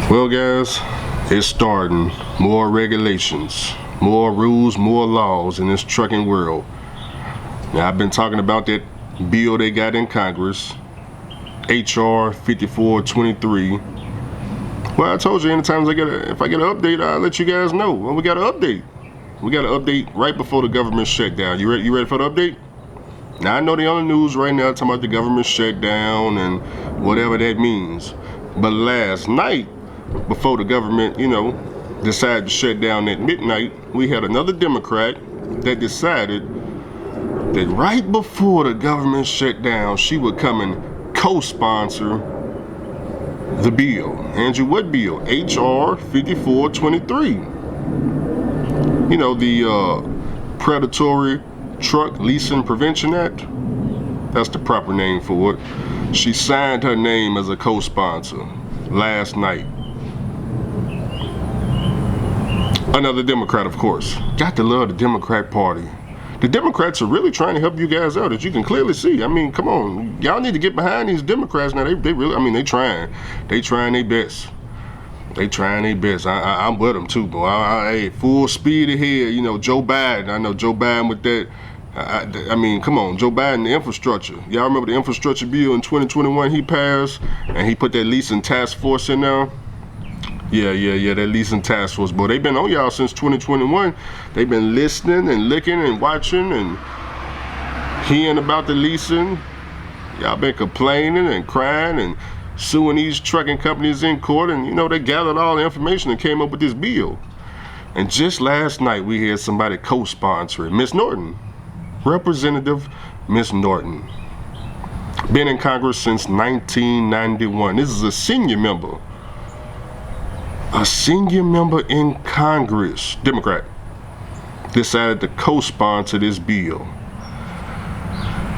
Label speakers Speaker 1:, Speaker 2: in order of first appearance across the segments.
Speaker 1: Well, guys, it's starting. More regulations, more rules, more laws in this trucking world. Now, I've been talking about that bill they got in Congress, HR 5423. Well, I told you anytime if I get an update, I'll let you guys know. Well, we got an update. We got an update right before the government shutdown. You ready for the update? Now, I know they're on the news right now talking about the government shutdown and whatever that means. But last night, before the government, decided to shut down at midnight, we had another Democrat that decided that right before the government shut down, she would come and co-sponsor the bill. Andrew, what bill? HR 5423. The Predatory Truck Leasing Prevention Act. That's the proper name for it. She signed her name as a co-sponsor last night. Another Democrat, of course. Got to love the Democrat Party. The Democrats are really trying to help you guys out, as you can clearly see. I mean, come on. Y'all need to get behind these Democrats now. They really, they trying. They trying their best. They trying their best. I'm with them too, boy. Hey, full speed ahead. Joe Biden. I know Joe Biden with that. Come on, Joe Biden, the infrastructure. Y'all remember the infrastructure bill in 2021 he passed, and he put that leasing task force in there? Yeah, that leasing task force, boy. They've been on y'all since 2021. They've been listening and looking and watching and hearing about the leasing. Y'all been complaining and crying and suing these trucking companies in court, and they gathered all the information and came up with this bill. And just last night we had somebody co-sponsor it, Miss Norton. Representative Miss Norton. Been in Congress since 1991. This is a senior member. A senior member in Congress, Democrat, decided to co-sponsor this bill.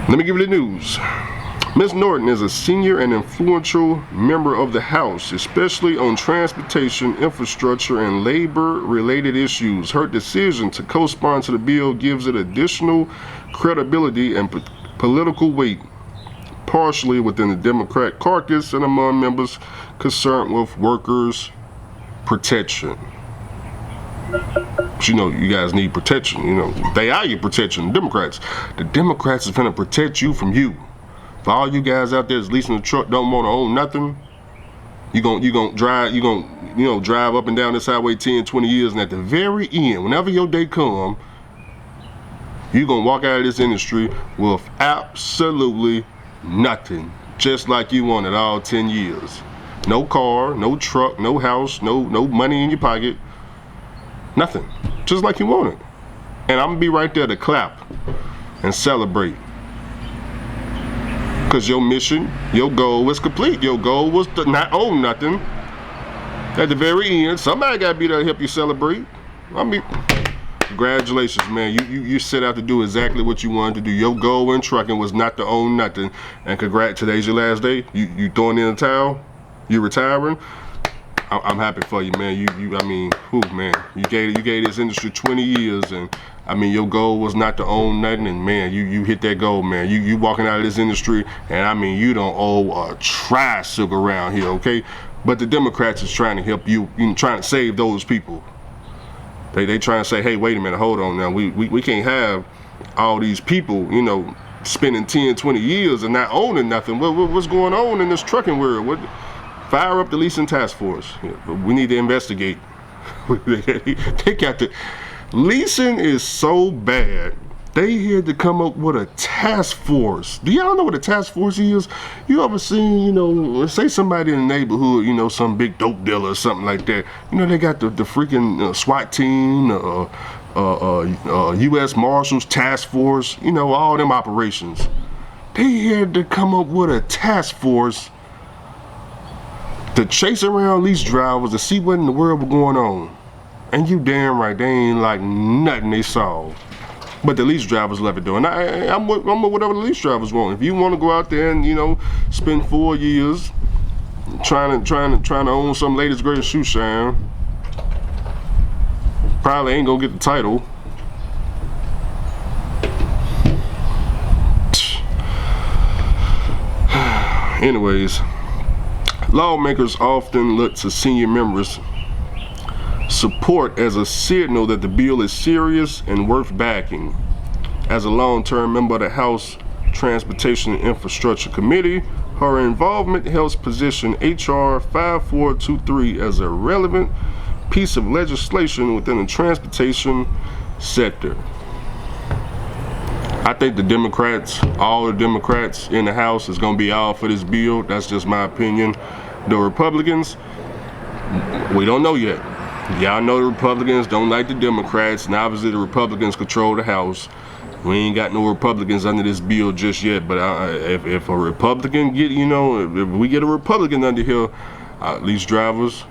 Speaker 1: Let me give you the news. Ms. Norton is a senior and influential member of the House, especially on transportation, infrastructure, and labor-related issues. Her decision to co-sponsor the bill gives it additional credibility and political weight, partially within the Democrat caucus and among members concerned with workers' protection. But you guys need protection. They are your protection, the Democrats. The Democrats is gonna protect you from you. For all you guys out there that's leasing a truck, don't want to own nothing, you gonna drive up and down this highway 10, 20 years, and at the very end, whenever your day come, you gonna walk out of this industry with absolutely nothing, just like you wanted all 10 years. No car, no truck, no house, no money in your pocket, nothing, just like you wanted. And I'm gonna be right there to clap and celebrate. Because your mission, your goal was complete. Your goal was to not own nothing. At the very end, somebody got to be there to help you celebrate. Congratulations, man. You set out to do exactly what you wanted to do. Your goal in trucking was not to own nothing. And today's your last day. You throwing in the towel? You retiring? I'm happy for you, man. You gave this industry 20 years, and your goal was not to own nothing, and man, you hit that goal, man. You walking out of this industry, and you don't owe a tricycle around here, okay? But the Democrats is trying to help you, trying to save those people. They trying to say, hey, wait a minute, hold on now. We can't have all these people, spending 10, 20 years and not owning nothing. What's going on in this trucking world? Fire up the leasing task force. We need to investigate. They got to. Leasing is so bad. They had to come up with a task force. Do y'all know what a task force is? You ever seen, say somebody in the neighborhood, some big dope dealer or something like that. They got the freaking SWAT team, U.S. Marshals task force, all them operations. They had to come up with a task force to chase around lease drivers to see what in the world was going on. And you damn right, they ain't like nothing they saw. But the lease drivers love it though. And I'm with whatever the lease drivers want. If you want to go out there and, spend 4 years trying to own some latest greatest shoe shine, probably ain't gonna get the title. Anyways, Lawmakers often look to senior members' support as a signal that the bill is serious and worth backing. As a long-term member of the House Transportation and Infrastructure Committee, her involvement helps position H.R. 5423 as a relevant piece of legislation within the transportation sector. I think the Democrats, all the Democrats in the House, is going to be all for this bill. That's just my opinion. The Republicans, we don't know yet. Y'all know the Republicans don't like the Democrats, and obviously the Republicans control the House. We ain't got no Republicans under this bill just yet, but if a Republican get, if we get a Republican under here, lease drivers,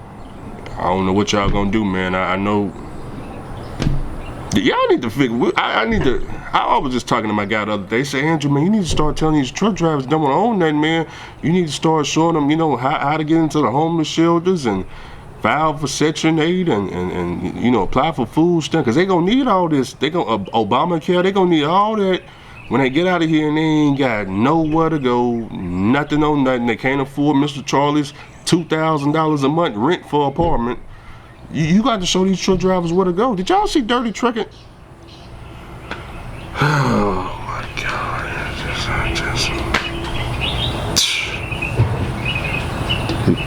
Speaker 1: I don't know what y'all gonna do, man. I know y'all need to figure. I was just talking to my guy the other day. He said, Andrew, man, you need to start telling these truck drivers don't want to own nothing, man. You need to start showing them, how to get into the homeless shelters and file for Section 8 and apply for food stamps, because they gonna need all this. They gonna Obamacare, they gonna need all that when they get out of here and they ain't got nowhere to go, nothing on nothing. They can't afford Mr. Charlie's $2,000 a month rent for an apartment. You got to show these truck drivers where to go. Did y'all see Dirty Trucking? Oh my God.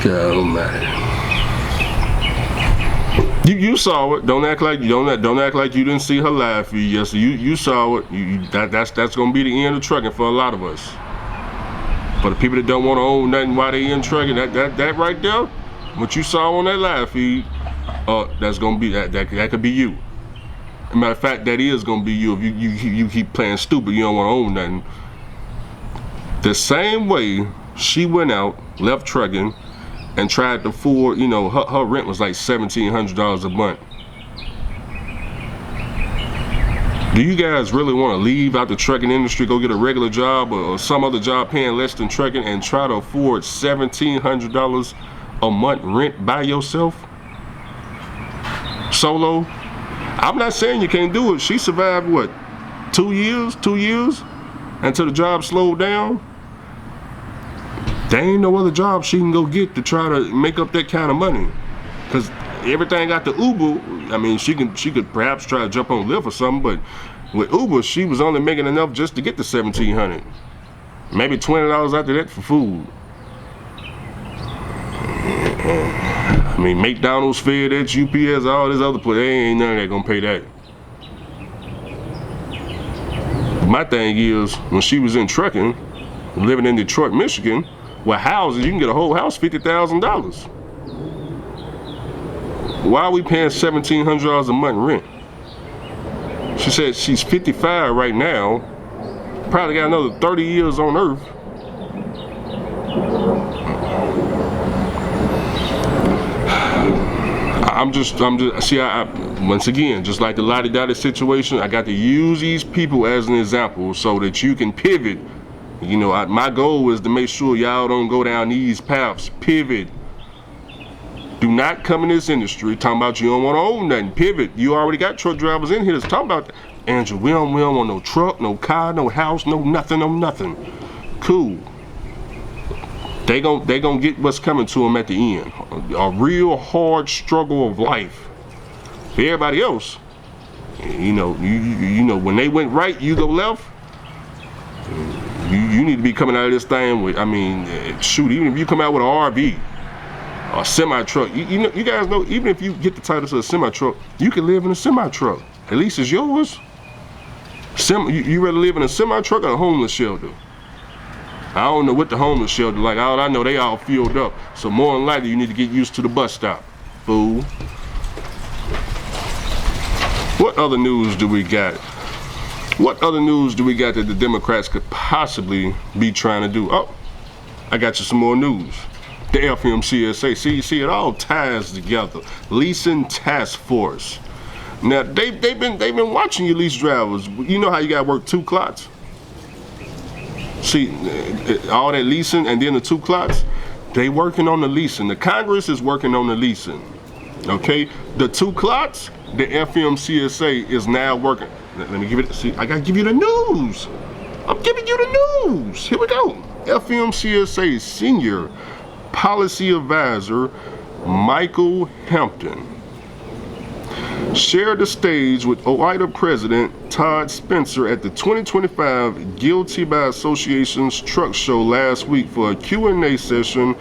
Speaker 1: God almighty. You saw it. Don't act like you didn't see her live feed. Yes, you saw it. That's gonna be the end of trucking for a lot of us. For the people that don't want to own nothing while they in trucking, that right there, what you saw on that live feed, that's gonna be that could be you. As a matter of fact, that is gonna be you if you keep playing stupid. You don't want to own nothing. The same way she went out, left trucking, and tried to afford, her rent was like $1,700 a month. Do you guys really want to leave out the trucking industry, go get a regular job or some other job paying less than trucking and try to afford $1,700 a month rent by yourself? Solo? I'm not saying you can't do it. She survived, what, 2 years? 2 years? Until the job slowed down? There ain't no other job she can go get to try to make up that kind of money. Because everything got the Uber. I mean, she could perhaps try to jump on Lyft or something, but with Uber, she was only making enough just to get the $1,700. Maybe $20 after that for food. I mean, McDonald's, FedEx, UPS, all this other place, ain't none of that gonna pay that. My thing is, when she was in trucking, living in Detroit, Michigan, where houses, you can get a whole house $50,000. Why are we paying $1,700 a month rent? She said she's 55 right now, probably got another 30 years on earth. Once again, just like the Lottie-Dottie situation, I got to use these people as an example so that you can pivot. My goal is to make sure y'all don't go down these paths. Pivot. Do not come in this industry talking about you don't want to own nothing. Pivot. You already got truck drivers in here that's talking about that. Andrew, we don't want no truck, no car, no house, no nothing. Cool. They gon' get what's coming to them at the end. A real hard struggle of life. For everybody else, when they went right, you go left. You need to be coming out of this thing with, shoot, even if you come out with an RV or a semi-truck, you guys know, even if you get the title to a semi-truck, you can live in a semi-truck. At least it's yours. You rather live in a semi-truck or a homeless shelter? I don't know what the homeless shelter like. All I know, they all filled up. So more than likely, you need to get used to the bus stop, fool. What other news do we got? What other news do we got that the Democrats could possibly be trying to do? Oh, I got you some more news. The FMCSA, see, it all ties together. Leasing Task Force. Now they've been watching you lease drivers. You know how you got to work 2 clocks. See, all that leasing and then the 2 clocks. They working on the leasing. The Congress is working on the leasing. Okay, the 2 clocks. The FMCSA is now working. Let me give it. See, I gotta give you the news. I'm giving you the news. Here we go. FMCSA Senior policy advisor Michael Hampton shared the stage with OIDA President Todd Spencer at the 2025 Guilty by Association's truck show last week for a Q&A session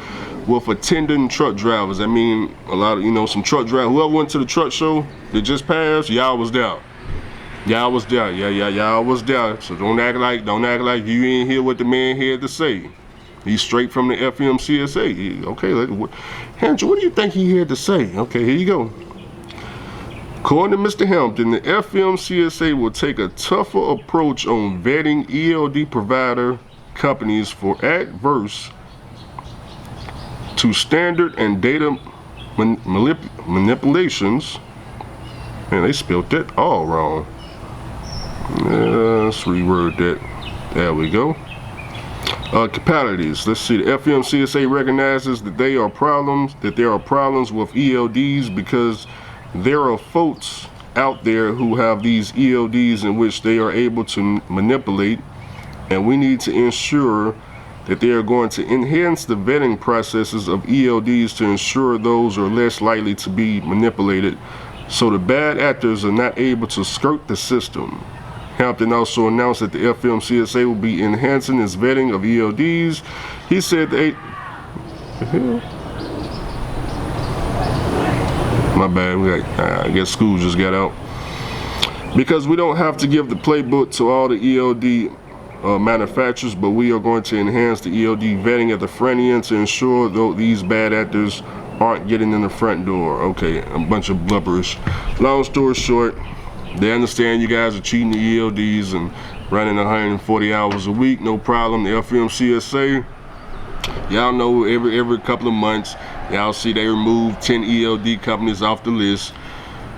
Speaker 1: with attending truck drivers. I mean, a lot of, some truck drivers, whoever went to the truck show that just passed, y'all was there. Y'all was there. Y'all was there. So don't act like you ain't hear what the man had to say. He's straight from the FMCSA. Okay, Andrew, what do you think he had to say? Okay, here you go. According to Mr. Hampton, the FMCSA will take a tougher approach on vetting ELD provider companies for adverse to standard and data manipulations. Man, they spelled that all wrong. Let's reword that. There we go. Capacities. Let's see. The FMCSA recognizes that there are problems with ELDs because there are folks out there who have these ELDs in which they are able to manipulate, and we need to ensure that they are going to enhance the vetting processes of ELDs to ensure those are less likely to be manipulated, so the bad actors are not able to skirt the system. Hampton also announced that the FMCSA will be enhancing its vetting of ELDs. He said my bad, I guess school just got out. Because we don't have to give the playbook to all the ELD manufacturers, but we are going to enhance the ELD vetting at the front end to ensure that these bad actors aren't getting in the front door. Okay, a bunch of blubbers. Long story short, they understand you guys are cheating the ELDs and running 140 hours a week, no problem. The FMCSA, y'all know every couple of months, y'all see they remove 10 ELD companies off the list.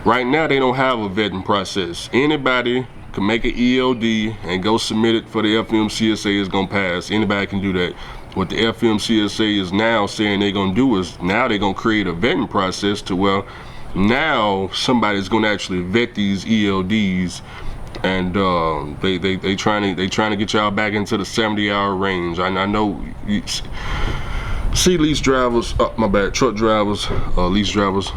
Speaker 1: Right now, they don't have a vetting process. Anybody can make an ELD and go submit it for the FMCSA is gonna pass. Anybody can do that. What the FMCSA is now saying they're gonna do is now they're gonna create a vetting process to where now somebody's gonna actually vet these ELDs, and they trying to get y'all back into the 70-hour range. I know. See, lease drivers, truck drivers, lease drivers.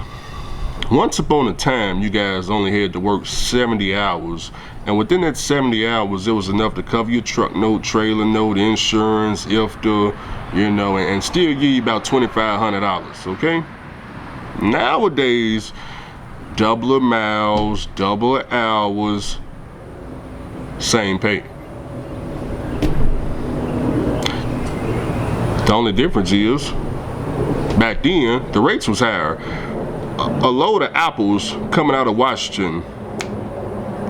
Speaker 1: Once upon a time, you guys only had to work 70 hours, and within that 70 hours, it was enough to cover your truck note, trailer note, insurance, IFTA, and still give you about $2,500, okay? Nowadays, double the miles, double the hours, same pay. The only difference is, back then, the rates was higher. A load of apples coming out of Washington,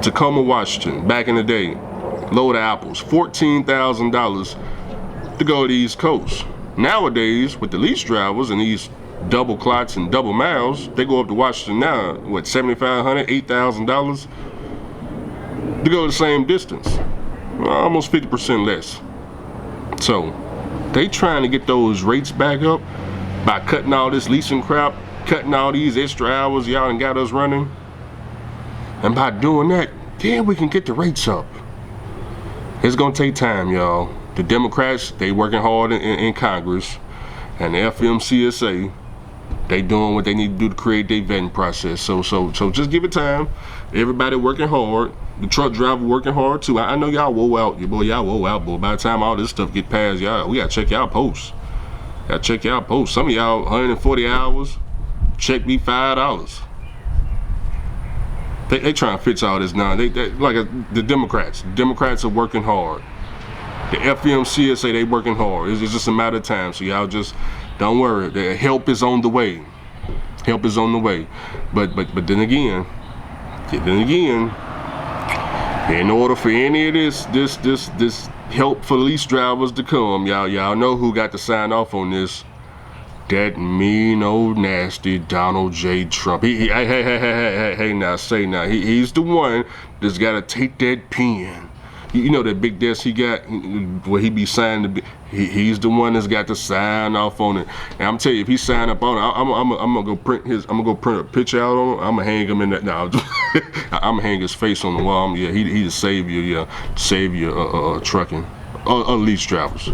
Speaker 1: Tacoma, Washington, back in the day, load of apples, $14,000 to go to the East Coast. Nowadays, with the lease drivers and these double clots and double miles, they go up to Washington now, what, $7,500, $8,000 to go the same distance, almost 50% less. So they trying to get those rates back up by cutting all this leasing crap, cutting all these extra hours y'all done got us running, and by doing that, then we can get the rates up. It's gonna take time, y'all. The Democrats, they working hard in Congress, and the FMCSA, they doing what they need to do to create their vetting process. So just give it time. Everybody working hard. The truck driver working hard too. I know y'all woe out, y'all woe out, boy. By the time all this stuff get past y'all, we gotta check y'all posts. Some of y'all 140 hours, check me $5. They trying to fix all this now. They like the Democrats. Democrats are working hard. The FMCSA, they working hard. It's just a matter of time. So y'all just don't worry. The help is on the way. Help is on the way. But then again, in order for any of this help for lease drivers to come, y'all know who got to sign off on this. That mean old nasty Donald J. Trump. Hey, now say now. He's the one that's got to take that pen. You know that big desk he got where he be signing he's the one that's got to sign off on it. And I'm telling you, if he sign up on it, I'm gonna go print a picture out on him. I'm gonna hang him in that. No, I'm gonna hang his face on the wall. Yeah, he the savior. Yeah, savior trucking, lease drivers.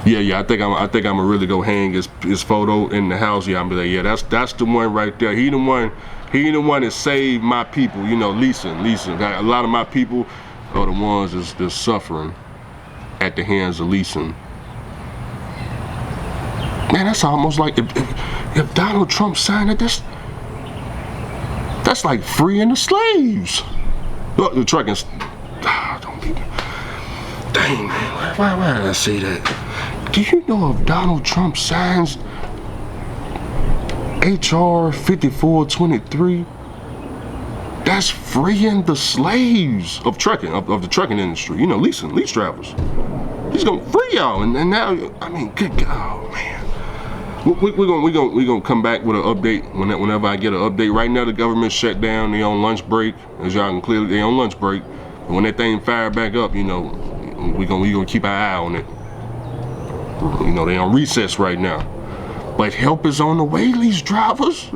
Speaker 1: Yeah. I think I'm gonna really go hang his photo in the house. Yeah, I'm be like, yeah, that's the one right there. He the one that saved my people. You know, leasing. A lot of my people are the ones that's suffering at the hands of leasing. Man, that's almost like if Donald Trump signed it, that's like freeing the slaves. Look, the trucking. Don't be. Dang, man, why did I say that? Do you know if Donald Trump signs HR 5423, that's freeing the slaves of trucking, of the trucking industry, you know, lease drivers. He's gonna free y'all, and now, I mean, good God, oh, man. We're gonna come back with an update whenever I get an update. Right now, the government shut down. They on lunch break, as y'all can clearly. They on lunch break. And when that thing fire back up, you know, we gonna keep our eye on it. You know, they on recess right now. But help is on the way, lease drivers.